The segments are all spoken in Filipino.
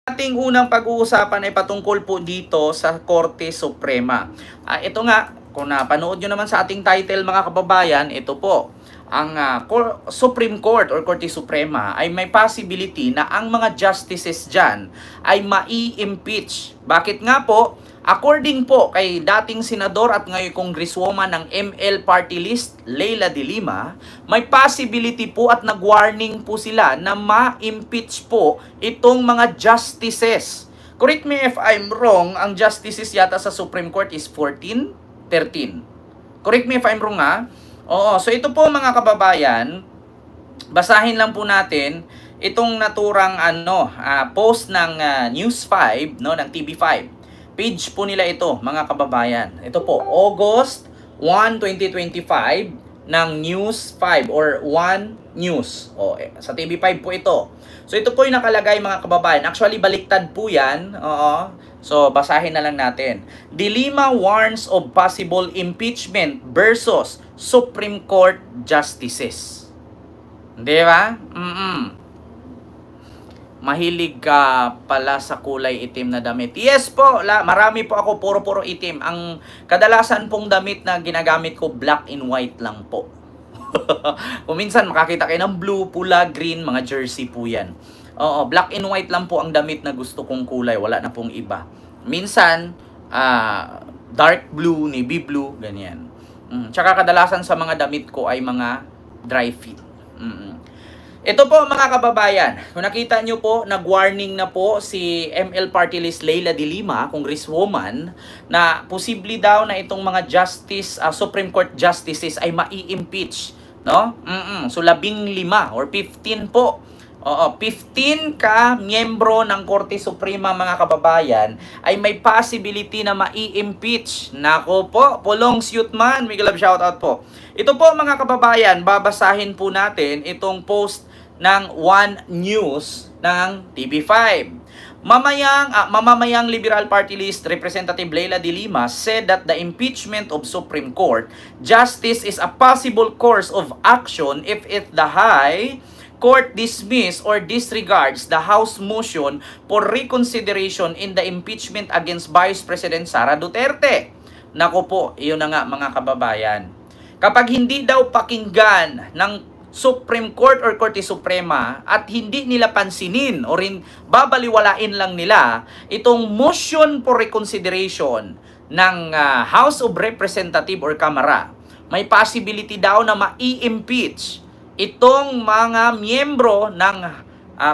Ating unang pag-uusapan ay patungkol po dito sa Korte Suprema. Ito nga, kung napanood nyo naman sa ating title mga kababayan, ito po, ang Supreme Court or Korte Suprema ay may possibility na ang mga justices dyan ay mai-impeach. Bakit nga po? According po kay dating senador at ngayon congresswoman ng ML Party List, Leila de Lima, may possibility po at nag-warning po sila na ma-impeach po itong mga justices. Correct me if I'm wrong, ang justices yata sa Supreme Court is 14, 13. Correct me if I'm wrong ha. Oo, so ito po mga kababayan, basahin lang po natin itong naturang post ng News 5, no, ng TV5. Page po nila ito, mga kababayan. Ito po, August 1, 2025 ng News 5 or 1 News. Sa TV5 po ito. So ito po yung nakalagay mga kababayan. Actually, baliktad po yan. Oo. So, basahin na lang natin. De Lima warns of possible impeachment versus Supreme Court justices. Di ba? Mahilig ka pala sa kulay itim na damit. Yes po, marami po ako puro itim. Ang kadalasan pong damit na ginagamit ko, black and white lang po. Kung minsan makakita kayo ng blue, pula, green, mga jersey po yan. Oo, black and white lang po ang damit na gusto kong kulay. Wala na pong iba. Minsan, dark blue, navy blue, ganyan. Tsaka kadalasan sa mga damit ko ay mga dry fit. Ito po mga kababayan, kung nakita nyo po, nag-warning na po si ML Party List Leila de Lima, congresswoman, na posible daw na itong mga Supreme Court justices ay mai-impeach. No? So 15 or 15 po. 15 ka miyembro ng Korte Suprema mga kababayan ay may possibility na mai-impeach. Nako po, Pulong Syutman, Miguel Love shoutout po. Ito po mga kababayan, babasahin po natin itong post ng One News ng TV5. Mamamayang Liberal Party List Representative Leila de Lima said that the impeachment of Supreme Court Justice is a possible course of action if the High Court dismiss or disregards the House motion for reconsideration in the impeachment against Vice President Sara Duterte. Nako po, iyon na nga mga kababayan. Kapag hindi daw pakinggan ng Supreme Court or Korte Suprema at hindi nila pansinin o rin babaliwalain lang nila itong motion for reconsideration ng House of Representative or Kamara, may possibility daw na mai-impeach itong mga miyembro ng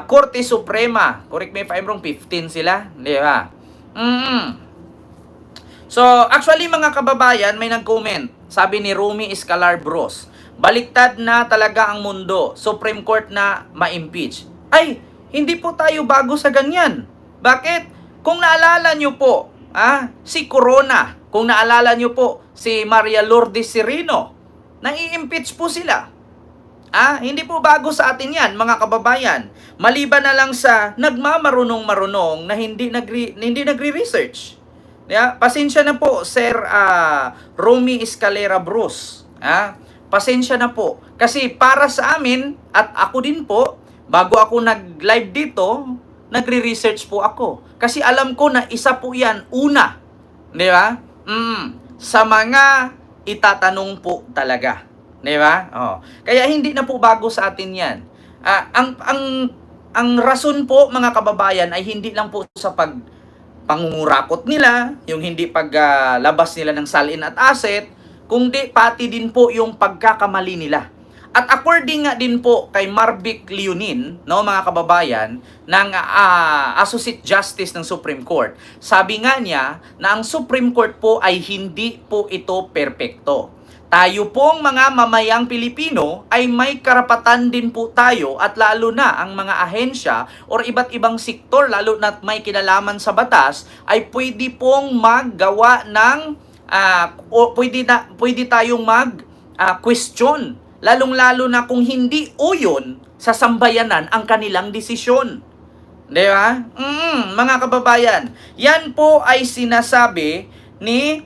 Korte Suprema. Correct me if I'm wrong, 15 sila, di ba? So, actually mga kababayan, may nag-comment. Sabi ni Rumi Escalar Bros, baliktad na talaga ang mundo. Supreme Court na ma-impeach. Ay, hindi po tayo bago sa ganyan. Bakit? Kung naalala nyo po, si Corona, kung naalala nyo po, si Maria Lourdes Sereno, nai-impeach po sila. Hindi po bago sa atin yan, mga kababayan. Maliban na lang sa nagmamarunong-marunong na hindi nagre-research. Pasensya na po, Sir Romy Escalera Bruce. Pasensya na po. Kasi para sa amin, at ako din po, bago ako nag-live dito, nagre-research po ako. Kasi alam ko na isa po yan, una. Di ba? Sa mga itatanong po talaga. Di ba? Kaya hindi na po bago sa atin yan. Ang rason po, mga kababayan, ay hindi lang po sa pangungurakot nila, yung hindi paglabas nila ng salin at asset, kundi pati din po yung pagkakamali nila. At according nga din po kay Marvic Leonin, no, mga kababayan, ng Associate Justice ng Supreme Court, sabi nga niya na ang Supreme Court po ay hindi po ito perpekto. Tayo pong mga mamayang Pilipino ay may karapatan din po tayo at lalo na ang mga ahensya or iba't ibang sektor lalo na may kinalaman sa batas ay pwede pong maggawa ng pwede tayong question, lalong-lalo na kung hindi uyon sa sambayanan ang kanilang desisyon. Di ba? Mga kababayan, yan po ay sinasabi ni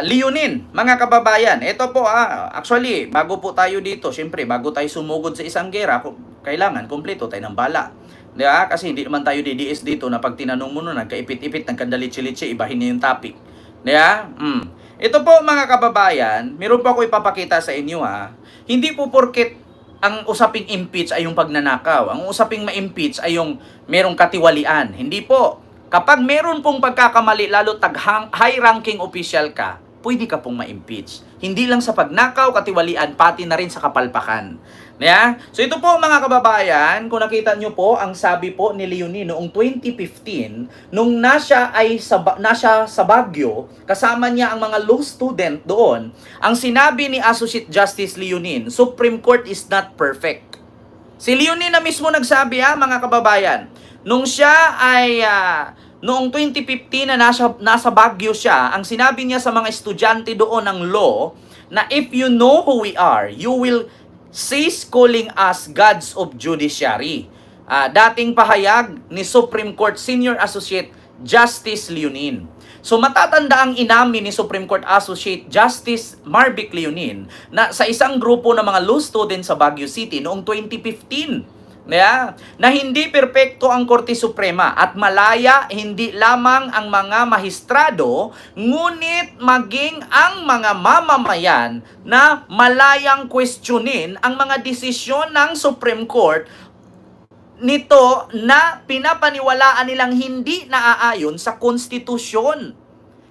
Leonin, mga kababayan. Ito po, actually, bago po tayo dito, syempre, bago tayo sumugod sa isang gera, kailangan kumpleto tayo ng bala. Di ba? Kasi hindi naman tayo DDS dito na pag tinanong mo nun, nagkaipit-ipit, nagkandalitsi-litsi, ibahin niyo yung topic. Di ba? Ito po mga kababayan, meron po ako ipapakita sa inyo ha. Hindi po porket ang usaping impeach ay yung pagnanakaw. Ang usaping ma-impeach ay yung merong katiwalian. Hindi po. Kapag meron pong pagkakamali, lalo high-ranking official ka, pwede ka pong ma-impeach. Hindi lang sa pagnakaw, katiwalian, pati na rin sa kapalpakan. Yeah? So ito po mga kababayan, kung nakita nyo po, ang sabi po ni Leonie noong 2015, nung nasa sa Baguio, kasama niya ang mga law student doon, ang sinabi ni Associate Justice Leonie, Supreme Court is not perfect. Si Leonie na mismo nagsabi mga kababayan, nung siya ay noong 2015 na nasa Baguio siya, ang sinabi niya sa mga estudyante doon ng law, na if you know who we are, you will cease calling us gods of judiciary. Dating pahayag ni Supreme Court Senior Associate Justice Leonin. So matatanda ang inamin ni Supreme Court Associate Justice Marvic Leonin na sa isang grupo ng mga law students sa Baguio City noong 2015, na hindi perpekto ang Korte Suprema at malaya hindi lamang ang mga mahistrado, ngunit maging ang mga mamamayan na malayang questionin ang mga desisyon ng Supreme Court nito na pinapaniwalaan nilang hindi naaayon sa konstitusyon.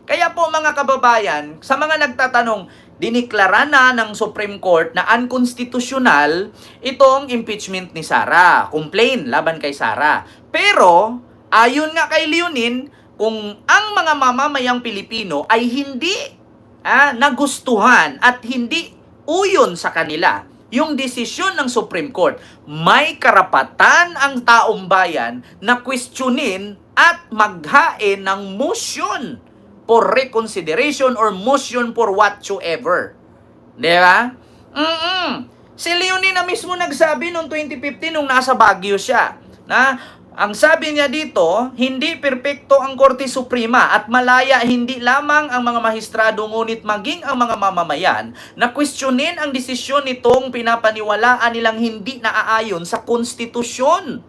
Kaya po mga kababayan, sa mga nagtatanong, diniklara na ng Supreme Court na unconstitutional itong impeachment ni Sara. Complaint laban kay Sara. Pero, ayon nga kay Leonin, kung ang mga mamamayang Pilipino ay hindi nagustuhan at hindi uyon sa kanila yung desisyon ng Supreme Court, may karapatan ang taong bayan na questionin at maghain ng motion for reconsideration or motion for whatsoever. Di ba? Si Leonie na mismo nagsabi noong 2015 nung nasa Baguio siya, na ang sabi niya dito, hindi perpekto ang Korte Suprema at malaya hindi lamang ang mga mahistrado ngunit maging ang mga mamamayan na questionin ang desisyon nitong pinapaniwalaan nilang hindi naaayon sa konstitusyon.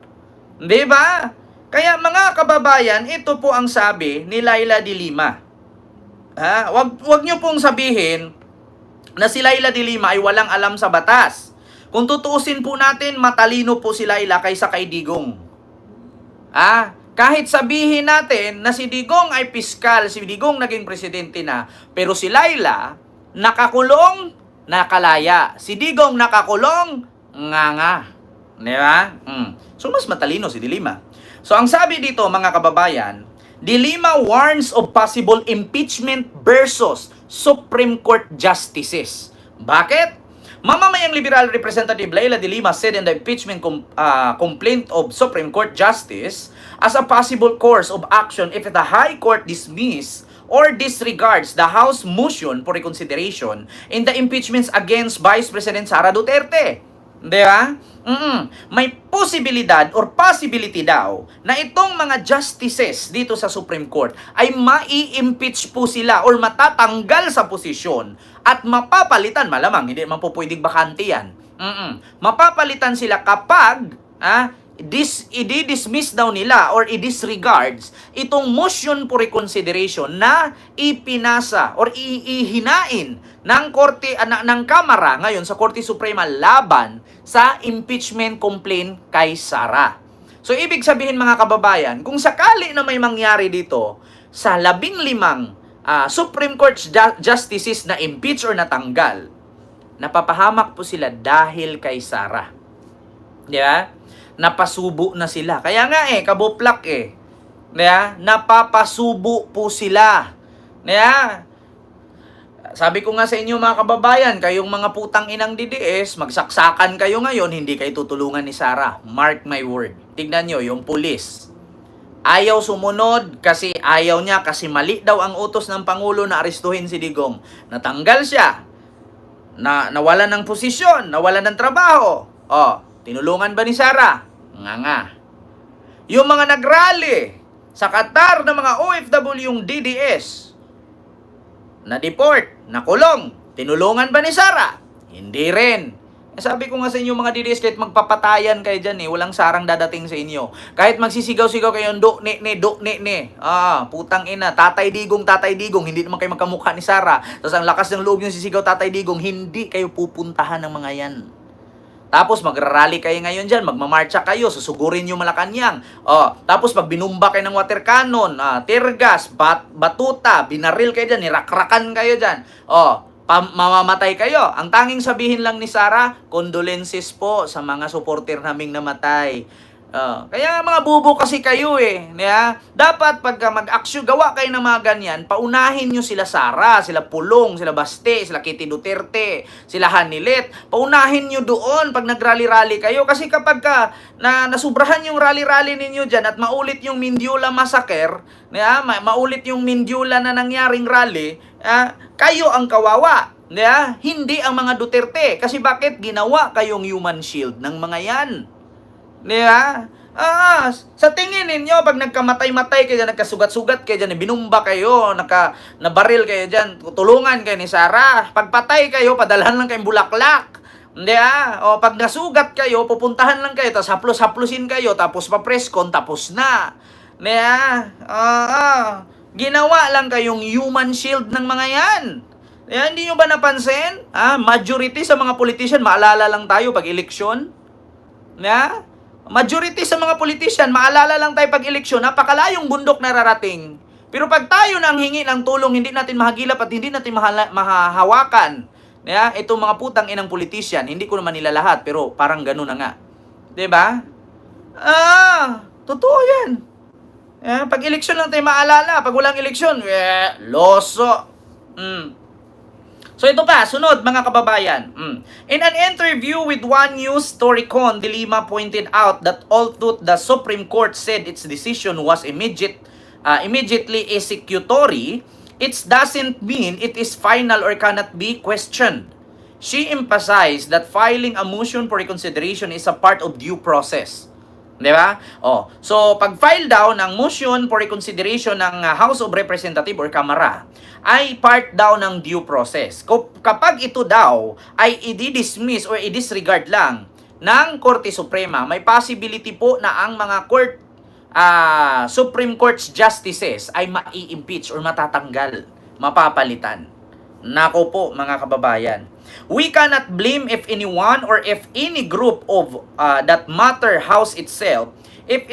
Di ba? Kaya mga kababayan, ito po ang sabi ni Laila de Lima. Wag nyo pong sabihin na si Laila de Lima ay walang alam sa batas. Kung tutuusin po natin, matalino po si Laila kaysa kay Digong. Kahit sabihin natin na si Digong ay piskal, si Digong naging presidente na, pero si Laila nakakulong, nakalaya. Si Digong nakakulong, nga. Di ba? So mas matalino si de Lima. So ang sabi dito mga kababayan, De Lima warns of possible impeachment versus Supreme Court justices. Bakit? Mamamayang Liberal Representative Laila de Lima said in the impeachment complaint of Supreme Court Justice as a possible course of action if the High Court dismiss or disregards the House motion for reconsideration in the impeachments against Vice President Sara Duterte. Di ba? May posibilidad or possibility daw na itong mga justices dito sa Supreme Court ay mai-impeach po sila or matatanggal sa posisyon at mapapalitan, malamang hindi naman po pwedeng bakante yan. Mapapalitan sila kapag i-dismiss daw nila or i-disregards itong motion for reconsideration na ipinasa or ihinain ng korte ng Kamara ngayon sa Korte Suprema laban sa impeachment complaint kay Sara. So ibig sabihin mga kababayan, kung sakali na may mangyari dito sa 15 Supreme Court justices na impeach or natanggal, napapahamak po sila dahil kay Sara. Di ba? Napasubo na sila. Kaya nga kabuplak Diba? Napapasubo po sila. Diba? Sabi ko nga sa inyo mga kababayan, kayong mga putang inang DDS, magsaksakan kayo ngayon, hindi kayo tutulungan ni Sara. Mark my word. Tignan nyo, yung pulis. Ayaw sumunod kasi ayaw niya, kasi mali daw ang utos ng Pangulo na arestuhin si Digong. Natanggal siya. Nawalan ng posisyon, nawalan ng trabaho. Tinulungan ba ni Sara? Nga. Yung mga nagrally sa Qatar ng mga OFW yung DDS, na-deport, nakulong, tinulungan ba ni Sara? Hindi rin. Sabi ko nga sa inyo mga DDS, kahit magpapatayan kayo dyan walang sarang dadating sa inyo. Kahit magsisigaw-sigaw kayo, do, ne. Putang ina, tatay digong, hindi naman kayo magkamukha ni Sara. Tapos ang lakas ng loob yung sisigaw, tatay digong, hindi kayo pupuntahan ng mga yan. Tapos magrarally kayo ngayon dyan, magmamarcha kayo, susugurin yung Malacanang. Tapos pag binumba kayo ng water cannon, tear gas, batuta, binaril kayo dyan, nirakrakan kayo dyan. Mamamatay kayo. Ang tanging sabihin lang ni Sara, condolences po sa mga supporter naming namatay. Kaya mga bubo kasi kayo Dapat pagka mag-aksyon, gawa kayo ng mga ganyan, paunahin nyo sila Sara, sila Pulong, sila Baste, sila Kitty Duterte, sila Hanilet. Paunahin nyo doon pag nag-rally-rally kayo. Kasi kapag nasubrahan yung rally-rally ninyo dyan at maulit yung Mindiola massacre, maulit yung Mindiola na nangyaring rally, kayo ang kawawa. Hindi ang mga Duterte. Kasi bakit? Ginawa kayong human shield ng mga yan. Sa tingin ninyo, pag nagkamatay-matay kayo dyan, nagkasugat-sugat kayo dyan, binumba kayo, nabaril kayo dyan, tulungan kayo ni Sara. Pagpatay kayo, padalhan lang kayong bulaklak. Pag nasugat kayo, pupuntahan lang kayo, tapos haplos-haplosin kayo, tapos pa-presscon, tapos na. Ginawa lang kayong human shield ng mga yan. Hindi nyo ba napansin? Majority sa mga politician, maalala lang tayo pag eleksyon. Majority sa mga politician, maalala lang tayo pag eleksyon, napakalayong bundok nararating. Pero pag tayo nang hingi ng tulong, hindi natin mahagilap at hindi natin mahahawakan. Itong mga putang inang politician, hindi ko naman nila lahat, pero parang gano'n na nga. Diba? Totoo yan. Pag eleksyon lang tayo maalala, pag walang eleksyon, loso. So ito pa, sunod mga kababayan. In an interview with One News, Toricon de Lima pointed out that although the Supreme Court said its decision was immediately executory, it doesn't mean it is final or cannot be questioned. She emphasized that filing a motion for reconsideration is a part of due process. Di ba? So pag-file daw ng motion for reconsideration ng House of Representatives or Kamara ay part daw ng due process. Kapag ito daw ay i-dismiss or i-disregard lang ng Korte Suprema, may possibility po na ang mga Supreme Court's justices ay ma-impeach or matatanggal, mapapalitan. Nako po mga kababayan. We cannot blame if anyone or if any group of that matter house itself if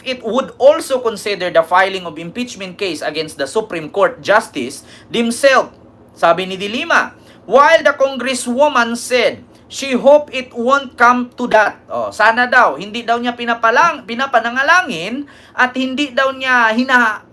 it would also consider the filing of impeachment case against the Supreme Court justice themselves, sabi ni De Lima. While the congresswoman said she hope it won't come to that. Sana daw, hindi daw niya pinapanangalangin at hindi daw niya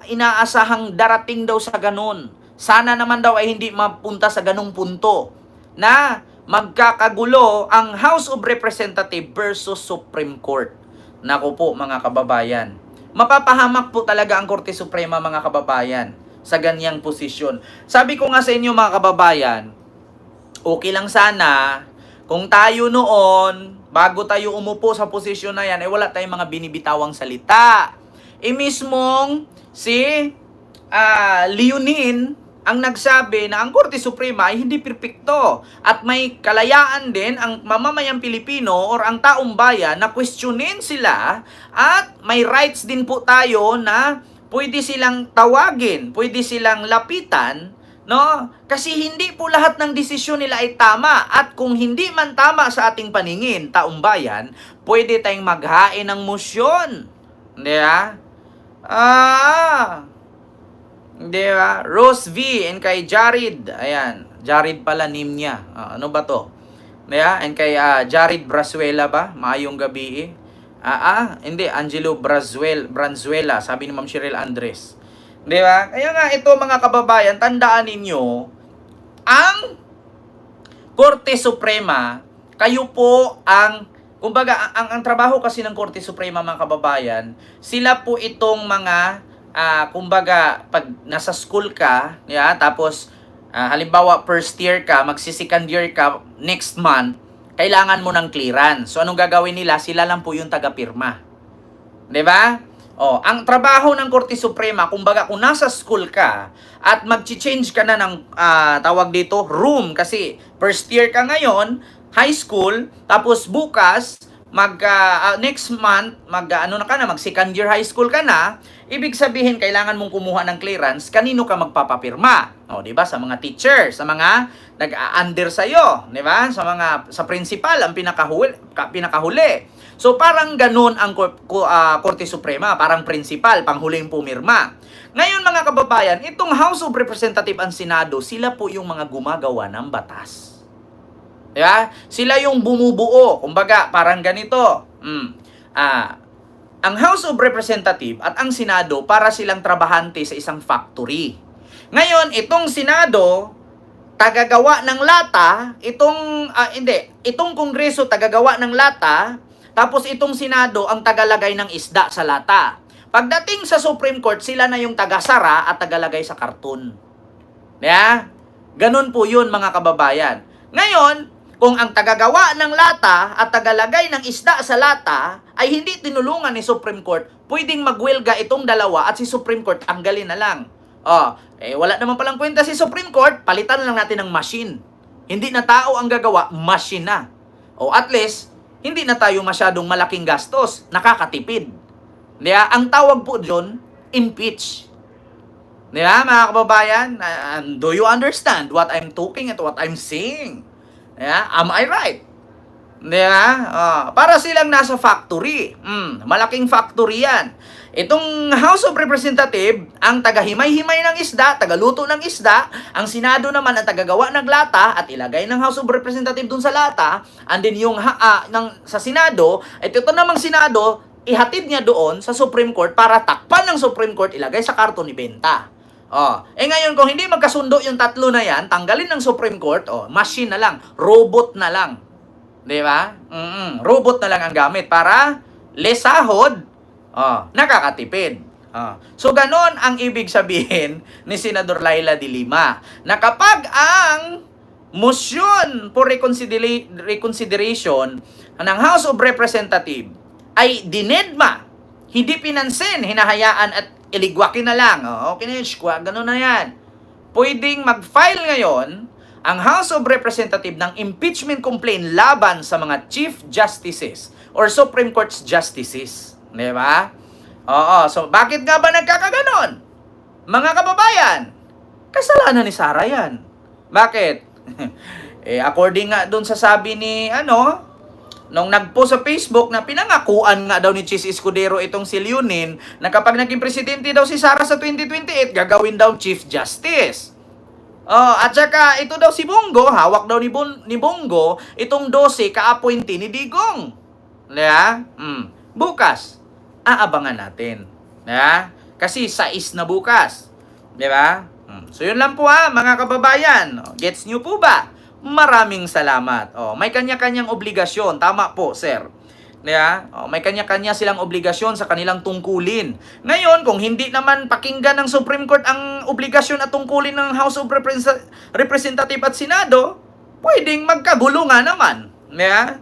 inaasahang darating daw sa ganun. Sana naman daw ay hindi mapunta sa ganung punto na magkakagulo ang House of Representatives versus Supreme Court. Naku po mga kababayan, mapapahamak po talaga ang Korte Suprema mga kababayan sa ganyang posisyon. Sabi ko nga sa inyo mga kababayan, okay lang sana kung tayo noon, bago tayo umupo sa posisyon na yan, wala tayong mga binibitawang salita. Mismong si Leonin ang nagsabi na ang Korte Suprema ay hindi perpekto at may kalayaan din ang mamamayang Pilipino or ang taong bayan na questionin sila at may rights din po tayo na pwede silang tawagin, pwede silang lapitan, no? Kasi hindi po lahat ng desisyon nila ay tama at kung hindi man tama sa ating paningin, taong bayan, pwede tayong maghain ng motion. Hindi Di ba? Rose V and kay Jared. Ayan. Jared pala name niya. Ano ba to? Diba? And kay Jared Brazuela ba? Maayong gabi hindi. Angelo Branzuela. Sabi ni Ma'am Cheryl Andres. Di ba? Kaya nga ito mga kababayan, tandaan ninyo, ang Korte Suprema, kayo po ang, kumbaga, ang trabaho kasi ng Korte Suprema mga kababayan, sila po itong mga kumbaga, pag nasa school ka, tapos halimbawa first year ka, magsi-second year ka next month, kailangan mo ng clearance. So anong gagawin nila? Sila lang po yung taga-pirma. 'Di ba? Ang trabaho ng Korte Suprema, kumbaga kung nasa school ka at mag-change ka na ng tawag dito, room kasi first year ka ngayon, high school, tapos bukas, next month, mag second year high school ka na, ibig sabihin, kailangan mong kumuha ng clearance, kanino ka magpapapirma? O, di ba? Sa mga teacher, sa mga nag-under sa'yo, di ba? Sa principal, ang pinakahuli. So, parang ganun ang Korte Suprema, parang principal, panghuling pumirma. Ngayon, mga kababayan, itong House of Representatives and Senado, sila po yung mga gumagawa ng batas. Diba? Sila yung bumubuo. Kumbaga, parang ganito. Ang House of Representatives at ang Senado para silang trabahante sa isang factory. Ngayon, itong Senado, tagagawa ng lata, itong Kongreso tagagawa ng lata, tapos itong Senado ang tagalagay ng isda sa lata. Pagdating sa Supreme Court, sila na yung tagasara at tagalagay sa karton. Yeah? Ganun po yun, mga kababayan. Ngayon, kung ang tagagawa ng lata at tagalagay ng isda sa lata ay hindi tinulungan ni Supreme Court, pwedeng magwelga itong dalawa at si Supreme Court tanggalin na lang. Wala naman palang kwenta si Supreme Court, palitan lang natin ng machine. Hindi na tao ang gagawa, machine na. O at least, hindi na tayo masyadong malaking gastos, nakakatipid. Diba? Ang tawag po dyan, impeach. Diba, mga kababayan? Do you understand what I'm talking at what I'm saying? Yeah, am I right? Diba? Para silang nasa factory. Malaking factory yan. Itong House of Representatives, ang tagahimay-himay ng isda, tagaluto ng isda, ang Senado naman ang tagagawa ng lata at ilagay ng House of Representatives dun sa lata, and then yung sa Senado, ito namang Senado, ihatid niya doon sa Supreme Court para takpan ng Supreme Court, ilagay sa karton, ibenta. Ngayon, kung hindi magkasundo yung tatlo na yan, tanggalin ng Supreme Court, machine na lang, robot na lang. Di ba? Robot na lang ang gamit para lesahod, nakakatipid. So, ganon ang ibig sabihin ni Senador Laila de Lima, na kapag ang motion for reconsideration ng House of Representatives ay dinedma, hindi pinansin, hinahayaan at iligwakin na lang. Okay na yun, gano'n na yan. Pwedeng mag-file ngayon ang House of Representatives ng impeachment complaint laban sa mga Chief Justices or Supreme Court's Justices. Di ba? So bakit nga ba nagkakaganon? Mga kababayan, kasalanan ni Sara yan. Bakit? According nga dun sa sabi ni, nung nagpost sa Facebook na pinangakuan nga daw ni Chis Escudero itong si Leonin na kapag naging presidente daw si Sara sa 2028, gagawin daw Chief Justice. At saka ito daw si Bongo, hawak daw ni Bongo, itong 12 ka-appointee ni Digong. Diba? Bukas, aabangan natin. Diba? Kasi 6 na bukas. Diba? So yun lang po mga kababayan. Gets nyo po ba? Maraming salamat. May kanya-kanyang obligasyon. Tama po, sir. Yeah? May kanya-kanya silang obligasyon sa kanilang tungkulin. Ngayon, kung hindi naman pakinggan ng Supreme Court ang obligasyon at tungkulin ng House of Representatives at Senado, pwedeng magkagulo nga naman. Yeah?